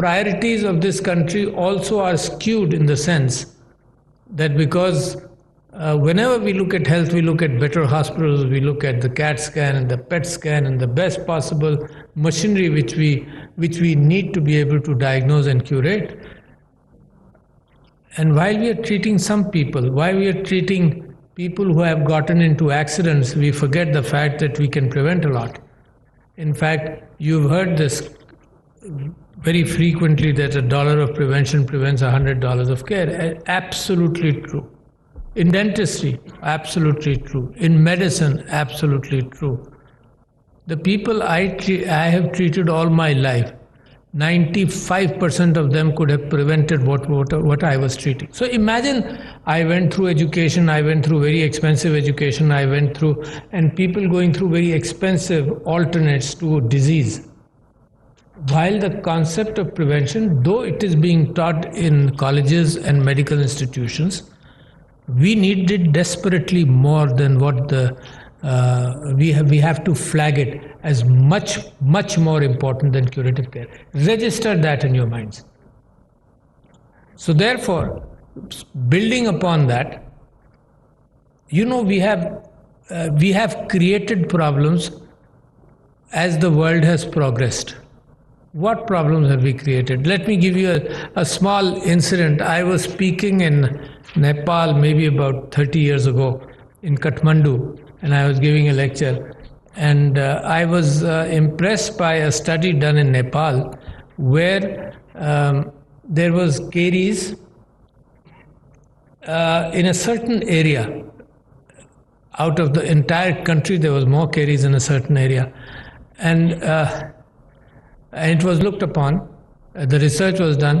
priorities of this country also are skewed in the sense that because whenever we look at health, we look at better hospitals, we look at the CAT scan and the PET scan and the best possible machinery which we need to be able to diagnose and curate. And while we are treating some people, while we are treating people who have gotten into accidents, we forget the fact that we can prevent a lot. In fact, you've heard this very frequently that $1 of prevention prevents $100 of care. Absolutely true. In dentistry, absolutely true. In medicine, absolutely true. The people I have treated all my life, 95% of them could have prevented what I was treating. So imagine I went through education, I went through very expensive education, and people going through very expensive alternates to disease. While the concept of prevention, though it is being taught in colleges and medical institutions, we need it desperately more than what we have to flag it as much more important than curative care. Register that in your minds. So therefore, building upon that, we have created problems as the world has progressed. What problems have we created? Let me give you a small incident. I was speaking in Nepal maybe about 30 years ago in Kathmandu, and I was giving a lecture. And I was impressed by a study done in Nepal where there was caries in a certain area. Out of the entire country, there was more caries in a certain area. And it was looked upon, the research was done.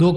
2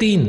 3,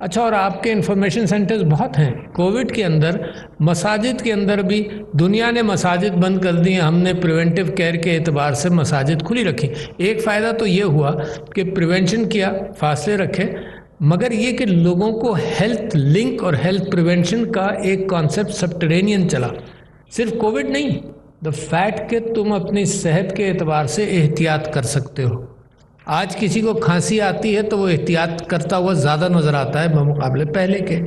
اچھا، اور آپ کے information centres بہت ہیں. Covid کے اندر مساجد کے اندر بھی دنیا نے مساجد بند کر دی ہیں، ہم نے پریونٹیو کیئر کے اعتبار سے مساجد کھلی رکھی. ایک فائدہ تو یہ ہوا کہ پریونشن کیا، فاصلے رکھے، مگر یہ کہ لوگوں کو ہیلتھ لنک اور ہیلتھ پریونشن کا ایک کانسیپٹ سبٹرینین چلا. صرف کووڈ نہیں، دا فیکٹ کہ تم اپنی صحت کے اعتبار سے احتیاط کر سکتے ہو. آج کسی کو کھانسی آتی ہے تو وہ احتیاط کرتا ہوا زیادہ نظر آتا ہے بمقابلے پہلے کے.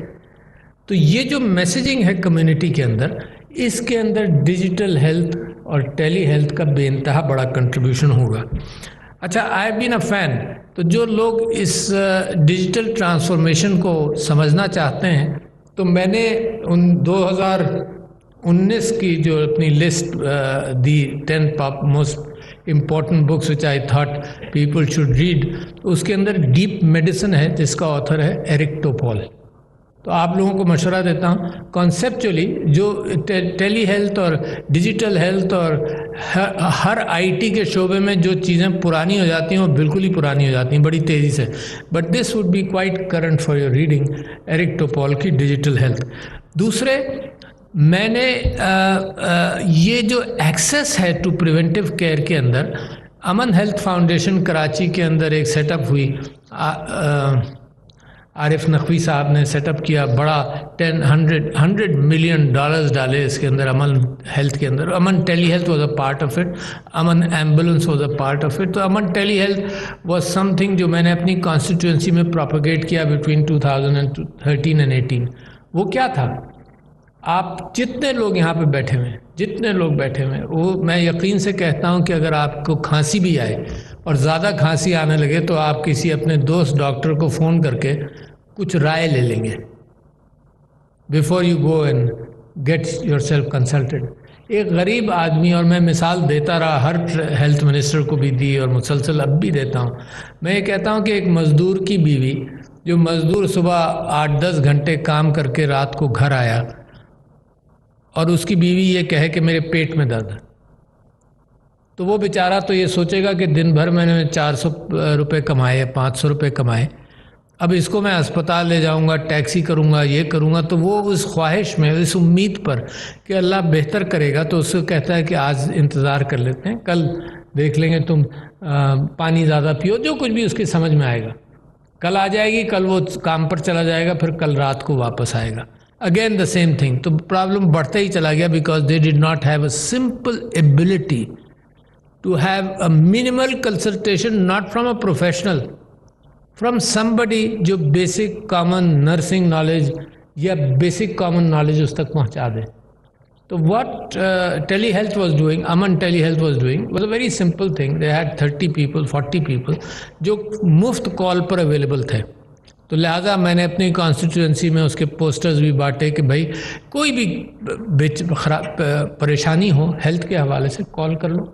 تو یہ جو میسیجنگ ہے کمیونٹی کے اندر، اس کے اندر ڈیجیٹل ہیلتھ اور ٹیلی ہیلتھ کا بے انتہا بڑا کنٹریبیوشن ہوگا. اچھا، آئی بین اے فین. تو جو لوگ اس ڈیجیٹل ٹرانسفارمیشن کو سمجھنا چاہتے ہیں، تو میں نے ان 2019 کی جو اپنی لسٹ دی 10 موسٹ امپورٹنٹ بکس وچ I thought people should read, اس کے اندر ڈیپ میڈیسن ہے جس کا آتھر ہے ایرک ٹوپول. تو آپ لوگوں کو مشورہ دیتا ہوں، کانسیپچولی جو ٹیلی ہیلتھ اور ڈیجیٹل ہیلتھ اور ہر آئی ٹی کے شعبے میں جو چیزیں پرانی ہو جاتی ہیں وہ بالکل ہی پرانی ہو جاتی ہیں بڑی تیزی سے. But this would be quite current for your reading, Eric Topol کی ڈیجیٹل ہیلتھ. دوسرے، میں نے یہ جو ایکسیس ہے ٹو پریونٹیو کیئر کے اندر، امن ہیلتھ فاؤنڈیشن کراچی کے اندر ایک سیٹ اپ ہوئی، عارف نقوی صاحب نے سیٹ اپ کیا، بڑا $100 ملین ڈالے اس کے اندر امن ہیلتھ کے اندر. Um telehealth was a part of it, um ambulance was a part of it. تو um telehealth was something جو میں نے اپنی کانسٹیٹوئنسی میں پروپیگیٹ کیا بٹوین 2013 and 18. وہ کیا تھا؟ آپ جتنے لوگ یہاں پہ بیٹھے ہوئے وہ میں یقین سے کہتا ہوں کہ اگر آپ کو کھانسی بھی آئے اور زیادہ کھانسی آنے لگے تو آپ کسی اپنے دوست ڈاکٹر کو فون کر کے کچھ رائے لے لیں گے before you go and get yourself consulted. ایک غریب آدمی، اور میں مثال دیتا رہا، ہر ہیلتھ منسٹر کو بھی دی اور مسلسل اب بھی دیتا ہوں، میں یہ کہتا ہوں کہ ایک مزدور کی بیوی، جو مزدور صبح 8-10 گھنٹے کام کر کے رات کو گھر آیا اور اس کی بیوی یہ کہے کہ میرے پیٹ میں درد ہے، تو وہ بیچارہ تو یہ سوچے گا کہ دن بھر میں نے 400 روپے کمائے، 500 روپے کمائے، اب اس کو میں اسپتال لے جاؤں گا، ٹیکسی کروں گا، یہ کروں گا. تو وہ اس خواہش میں، اس امید پر کہ اللہ بہتر کرے گا، تو اس کو کہتا ہے کہ آج انتظار کر لیتے ہیں، کل دیکھ لیں گے، تم پانی زیادہ پیو، جو کچھ بھی اس کی سمجھ میں آئے گا، کل آ جائے گی، کل وہ کام پر چلا جائے گا، پھر کل رات کو واپس آئے گا. Again the same thing. تو پرابلم بڑھتا ہی چلا گیا because they did not have a simple ability to have a minimal consultation, not from a professional, from somebody جو بیسک کامن نرسنگ نالج یا بیسک کامن نالج اس تک پہنچا دے. تو what telehealth was doing, um telehealth was doing was a very simple thing. They had 30 people 40 people جو مفت کال پر available تھے. تو لہٰذا میں نے اپنی کانسٹیٹوئنسی میں اس کے پوسٹرز بھی بانٹے کہ بھائی کوئی بھی پریشانی ہو ہیلتھ کے حوالے سے کال کر لو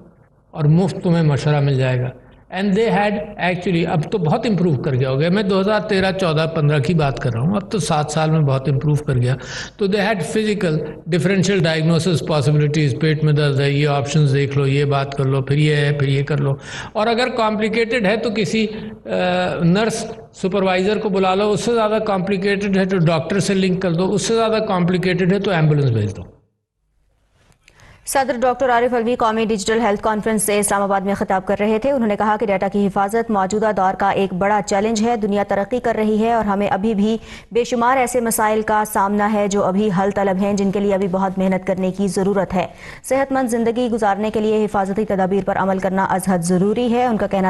اور مفت تمہیں مشورہ مل جائے گا. اینڈ دے ہیڈ ایکچولی، اب تو بہت امپروو کر گیا ہو گیا، میں 2013 14 15 کی بات کر رہا ہوں، اب تو 7 سال میں بہت امپروو کر گیا. تو they had physical differential diagnosis possibilities, پیٹ میں درد ہے، یہ آپشنز دیکھ لو، یہ بات کر لو، پھر یہ ہے، پھر یہ کر لو. اور اگر کمپلیکیٹڈ ہے تو کسی نرس سپروائزر کو بلا لو، اس سے زیادہ کمپلیکیٹڈ ہے تو ڈاکٹر سے لنک کر دو، اس سے زیادہ کمپلیکیٹڈ ہے تو ایمبولنس بھیج دو. صدر ڈاکٹر عارف علوی قومی ڈیجیٹل ہیلتھ کانفرنس سے اسلام آباد میں خطاب کر رہے تھے. انہوں نے کہا کہ ڈیٹا کی حفاظت موجودہ دور کا ایک بڑا چیلنج ہے. دنیا ترقی کر رہی ہے اور ہمیں ابھی بھی بے شمار ایسے مسائل کا سامنا ہے جو ابھی حل طلب ہیں، جن کے لیے ابھی بہت محنت کرنے کی ضرورت ہے. صحت مند زندگی گزارنے کے لیے حفاظتی تدابیر پر عمل کرنا از حد ضروری ہے. ان کا کہنا